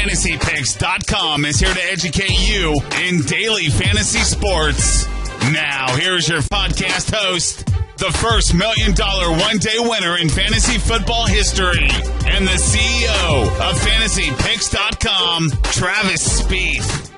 FantasyPicks.com is here to educate you in daily fantasy sports. Now, here's your podcast host, the first $1 million one-day winner in fantasy football history, and the CEO of FantasyPicks.com, Travis Spieth.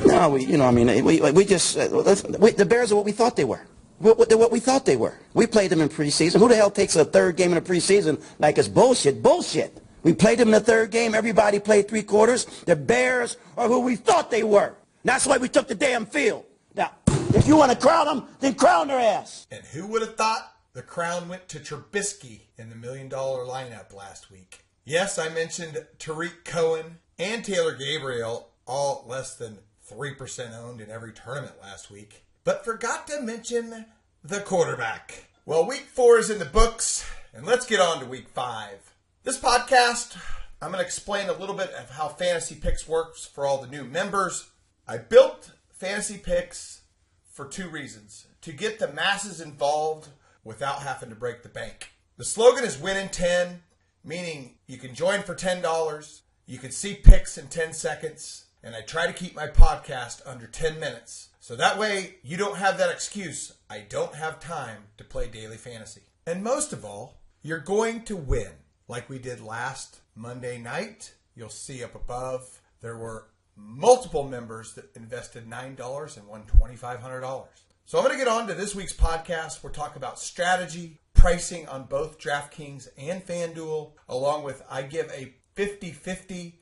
No, the Bears are what we thought they were. They're what we thought they were. We played them in preseason. Who the hell takes a third game in the preseason like it's bullshit? Bullshit. We played them in the third game. Everybody played three quarters. The Bears are who we thought they were. That's why we took the damn field. Now, if you want to crown them, then crown their ass. And who would have thought the crown went to Trubisky in the $1 million lineup last week? Yes, I mentioned Tariq Cohen and Taylor Gabriel, all less than 3% owned in every tournament last week, but forgot to mention the quarterback. Well, week 4 is in the books, and let's get on to week 5. This podcast, I'm going to explain a little bit of how Fantasy Picks works for all the new members. I built Fantasy Picks for 2 reasons. To get the masses involved without having to break the bank. The slogan is win in 10, meaning you can join for $10, you can see picks in 10 seconds, and I try to keep my podcast under 10 minutes. So that way you don't have that excuse, I don't have time to play daily fantasy. And most of all, you're going to win. Like we did last Monday night, you'll see up above, there were multiple members that invested $9 and won $2,500. So I'm going to get on to this week's podcast. We'll talk about strategy, pricing on both DraftKings and FanDuel, along with I give a 50-50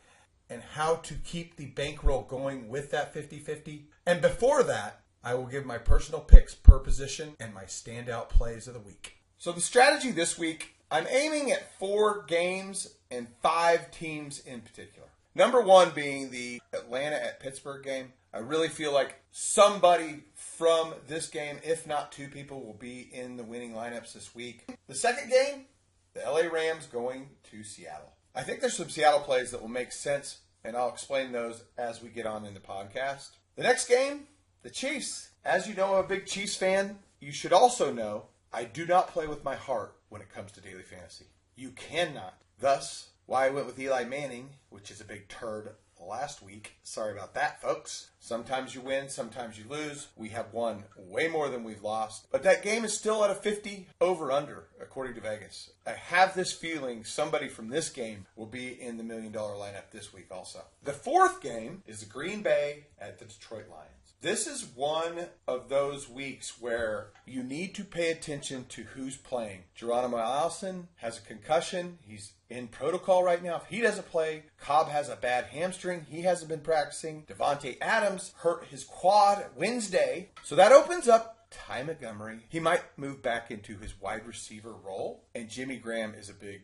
and how to keep the bankroll going with that 50-50. And before that, I will give my personal picks per position and my standout plays of the week. So the strategy this week, I'm aiming at 4 games and 5 teams in particular. Number 1 being the Atlanta at Pittsburgh game. I really feel like somebody from this game, if not 2 people, will be in the winning lineups this week. The second game, the LA Rams going to Seattle. I think there's some Seattle plays that will make sense, and I'll explain those as we get on in the podcast. The next game, the Chiefs. As you know, I'm a big Chiefs fan. You should also know I do not play with my heart when it comes to daily fantasy. You cannot. Thus, why I went with Eli Manning, which is a big turd last week. Sorry about that, folks. Sometimes you win, sometimes you lose. We have won way more than we've lost. But that game is still at a 50 over-under, according to Vegas. I have this feeling somebody from this game will be in the $1 million lineup this week also. The fourth game is the Green Bay at the Detroit Lions. This is one of those weeks where you need to pay attention to who's playing. Geronimo Allison has a concussion. He's in protocol right now. If he doesn't play, Cobb has a bad hamstring. He hasn't been practicing. Devontae Adams hurt his quad Wednesday. So that opens up Ty Montgomery. He might move back into his wide receiver role. And Jimmy Graham is a big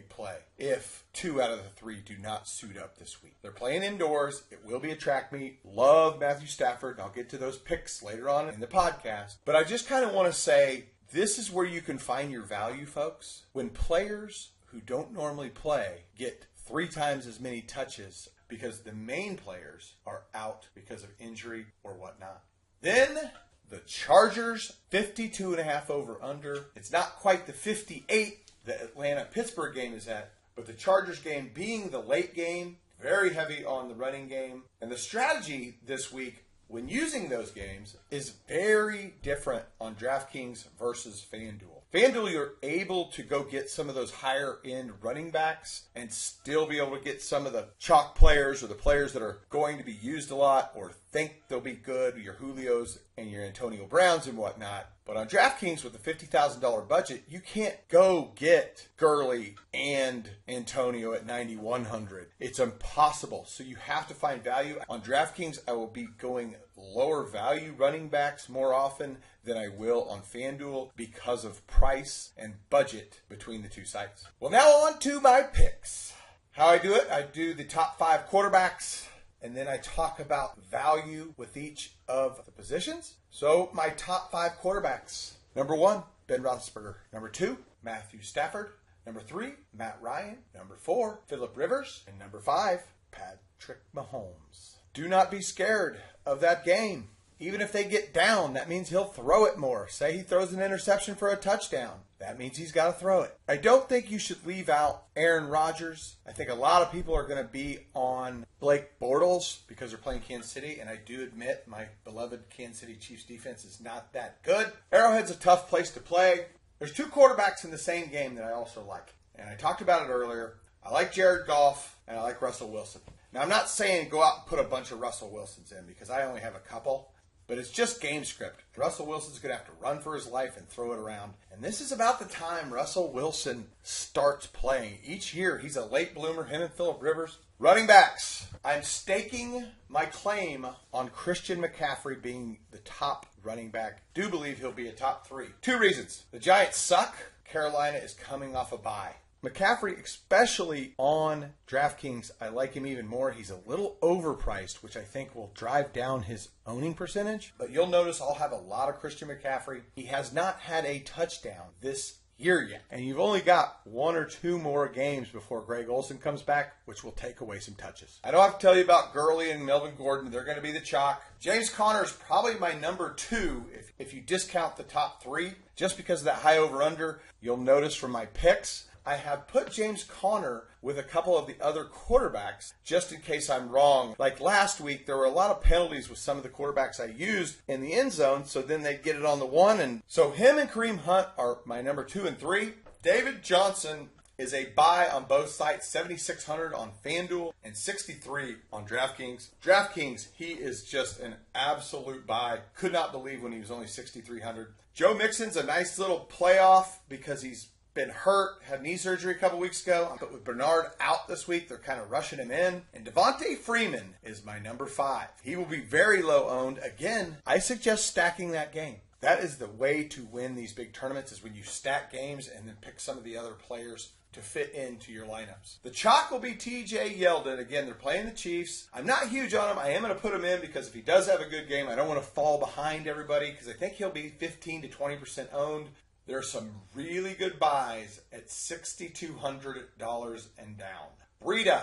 play if 2 out of the 3 do not suit up this week. They're playing indoors. It will be a track meet. Love Matthew Stafford. And I'll get to those picks later on in the podcast. But I just kind of want to say this is where you can find your value, folks. When players who don't normally play get 3 times as many touches because the main players are out because of injury or whatnot. Then the Chargers, 52.5 over under. It's not quite the 58 the Atlanta-Pittsburgh game is at, but the Chargers game being the late game, very heavy on the running game. And the strategy this week when using those games is very different on DraftKings versus FanDuel. FanDuel, you're able to go get some of those higher-end running backs and still be able to get some of the chalk players or the players that are going to be used a lot or think they'll be good, your Julios and your Antonio Browns and whatnot. But on DraftKings with a $50,000 budget, you can't go get Gurley and Antonio at 9,100. It's impossible. So you have to find value. On DraftKings, I will be going lower value running backs more often than I will on FanDuel because of price and budget between the 2 sites. Well, now on to my picks. How I do it, I do the top 5 quarterbacks, and then I talk about value with each of the positions. So my top 5 quarterbacks. Number 1, Ben Roethlisberger. Number 2, Matthew Stafford. Number 3, Matt Ryan. Number 4, Phillip Rivers. And number 5, Patrick Mahomes. Do not be scared of that game. Even if they get down, that means he'll throw it more. Say he throws an interception for a touchdown. That means he's got to throw it. I don't think you should leave out Aaron Rodgers. I think a lot of people are going to be on Blake Bortles because they're playing Kansas City, and I do admit my beloved Kansas City Chiefs defense is not that good. Arrowhead's a tough place to play. There's two quarterbacks in the same game that I also like, and I talked about it earlier. I like Jared Goff, and I like Russell Wilson. Now, I'm not saying go out and put a bunch of Russell Wilsons in because I only have a couple. But it's just game script. Russell Wilson's going to have to run for his life and throw it around. And this is about the time Russell Wilson starts playing. Each year, he's a late bloomer, him and Phillip Rivers. Running backs. I'm staking my claim on Christian McCaffrey being the top running back. Do believe he'll be a top 3. 2 reasons. The Giants suck. Carolina is coming off a bye. McCaffrey, especially on DraftKings, I like him even more. He's a little overpriced, which I think will drive down his owning percentage. But you'll notice I'll have a lot of Christian McCaffrey. He has not had a touchdown this year yet. And you've only got 1 or 2 more games before Greg Olsen comes back, which will take away some touches. I don't have to tell you about Gurley and Melvin Gordon. They're going to be the chalk. James Conner is probably my number 2 if you discount the top 3. Just because of that high over-under, you'll notice from my picks, I have put James Conner with a couple of the other quarterbacks just in case I'm wrong. Like last week, there were a lot of penalties with some of the quarterbacks I used in the end zone, so then they'd get it on the 1. And so him and Kareem Hunt are my number 2 and 3. David Johnson is a buy on both sites, 7,600 on FanDuel and 63 on DraftKings. DraftKings, he is just an absolute buy. Could not believe when he was only 6,300. Joe Mixon's a nice little playoff because he's been hurt, had knee surgery a couple weeks ago. But with Bernard out this week, they're kind of rushing him in. And Devontae Freeman is my number 5. He will be very low owned. Again, I suggest stacking that game. That is the way to win these big tournaments, is when you stack games and then pick some of the other players to fit into your lineups. The chalk will be TJ Yeldon. Again, they're playing the Chiefs. I'm not huge on him. I am going to put him in because if he does have a good game, I don't want to fall behind everybody because I think he'll be 15 to 20% owned. There are some really good buys at $6,200 and down. Breida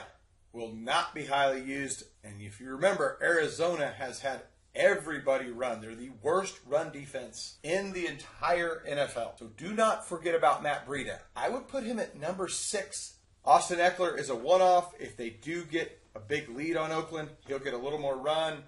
will not be highly used. And if you remember, Arizona has had everybody run. They're the worst run defense in the entire NFL. So do not forget about Matt Breida. I would put him at number 6. Austin Eckler is a one-off. If they do get a big lead on Oakland, he'll get a little more run.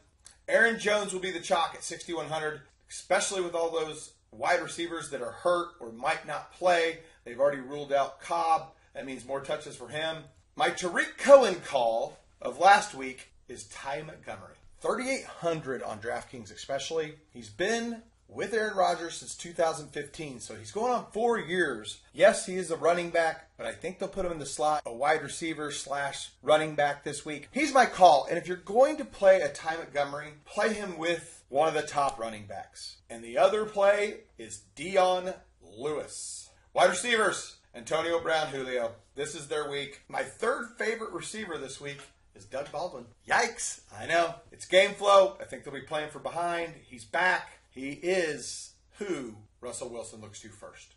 Aaron Jones will be the chalk at 6,100, especially with all those wide receivers that are hurt or might not play. They've already ruled out Cobb. That means more touches for him. My Tariq Cohen call of last week is Ty Montgomery. 3,800 on DraftKings especially. He's been with Aaron Rodgers since 2015, so he's going on 4 years. Yes, he is a running back, but I think they'll put him in the slot, a wide receiver / running back this week. He's my call, and if you're going to play a Ty Montgomery, play him with one of the top running backs. And the other play is Dion Lewis. Wide receivers, Antonio Brown, Julio. This is their week. My 3rd favorite receiver this week is Doug Baldwin. Yikes. I know. It's game flow. I think they'll be playing from behind. He's back. He is who Russell Wilson looks to first.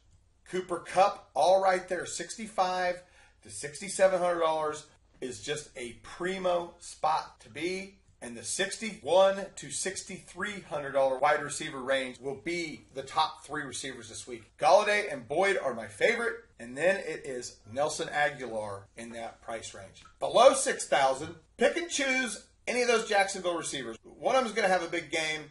Cooper Kupp, all right there, $6,500 to $6,700 is just a primo spot to be. And the $6,100 to $6,300 wide receiver range will be the top 3 receivers this week. Golladay and Boyd are my favorite. And then it is Nelson Aguilar in that price range. Below $6,000, pick and choose any of those Jacksonville receivers. One of them is going to have a big game.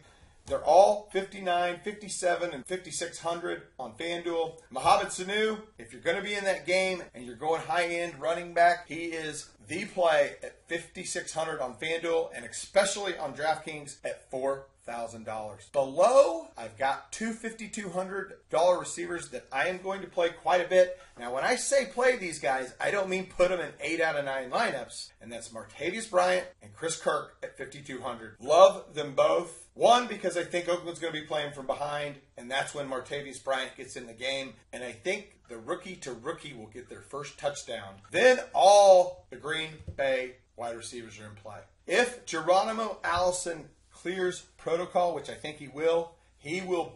They're all 59, 57, and 5,600 on FanDuel. Mohamed Sanu, if you're going to be in that game and you're going high-end running back, he is the play at 5,600 on FanDuel and especially on DraftKings at $4,000. Below, I've got two $5,200 receivers that I am going to play quite a bit. Now, when I say play these guys, I don't mean put them in 8 out of 9 lineups, and that's Martavis Bryant and Chris Kirk at 5,200. Love them both. One, because I think Oakland's going to be playing from behind, and that's when Martavis Bryant gets in the game. And I think the rookie-to-rookie will get their first touchdown. Then all the Green Bay wide receivers are in play. If Geronimo Allison clears protocol, which I think he will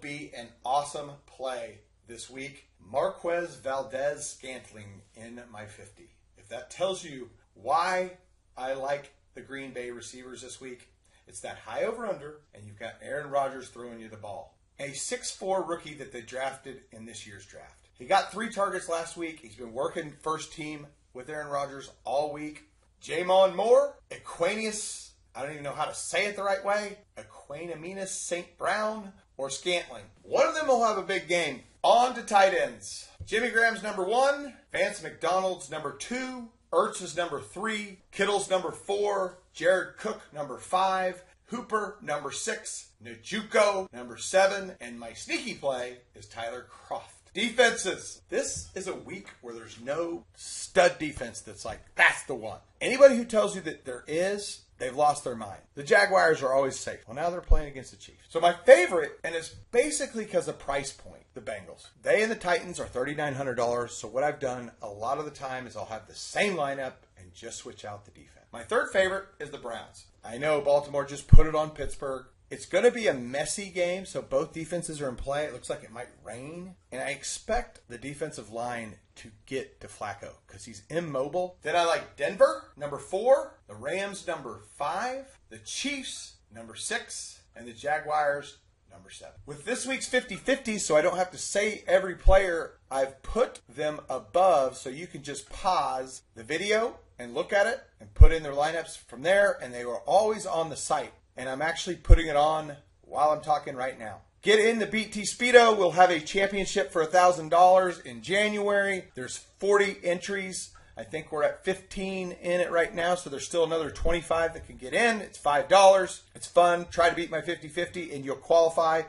be an awesome play this week. Marquez Valdez-Scantling in my 50. If that tells you why I like the Green Bay receivers this week, It's that high over-under, and you've got Aaron Rodgers throwing you the ball. A 6'4" rookie that they drafted in this year's draft. He got 3 targets last week. He's been working first team with Aaron Rodgers all week. Jamon Moore, Equanius, I don't even know how to say it the right way, Equanimeous St. Brown, or Scantling. One of them will have a big game. On to tight ends. Jimmy Graham's number 1, Vance McDonald's number 2, Ertz is number 3, Kittle's number 4, Jared Cook number 5, Hooper number 6, Njoku number 7, and my sneaky play is Tyler Kroft. Defenses. This is a week where there's no stud defense that's like, that's the one. Anybody who tells you that there is, they've lost their mind. The Jaguars are always safe. Well, now they're playing against the Chiefs. So my favorite, and it's basically because of price point, the Bengals. They and the Titans are $3,900. So what I've done a lot of the time is I'll have the same lineup and just switch out the defense. My third favorite is the Browns. I know Baltimore just put it on Pittsburgh. It's going to be a messy game, so both defenses are in play. It looks like it might rain. And I expect the defensive line to get to Flacco because he's immobile. Then I like Denver, number 4. The Rams, number 5. The Chiefs, number 6. And the Jaguars, number 7. With this week's 50-50, so I don't have to say every player, I've put them above so you can just pause the video and look at it and put in their lineups from there. And they were always on the site. And I'm actually putting it on while I'm talking right now. Get in the BT Speedo. We'll have a championship for $1,000 in January. There's 40 entries. I think we're at 15 in it right now, so there's still another 25 that can get in. It's $5. It's fun. Try to beat my 50-50, and you'll qualify.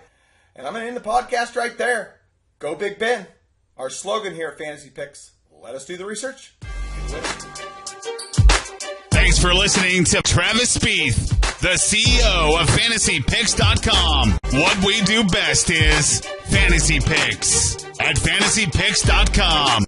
And I'm going to end the podcast right there. Go Big Ben. Our slogan here at Fantasy Picks, let us do the research. Thanks for listening to Travis Spieth, the CEO of FantasyPicks.com. What we do best is Fantasy Picks at FantasyPicks.com.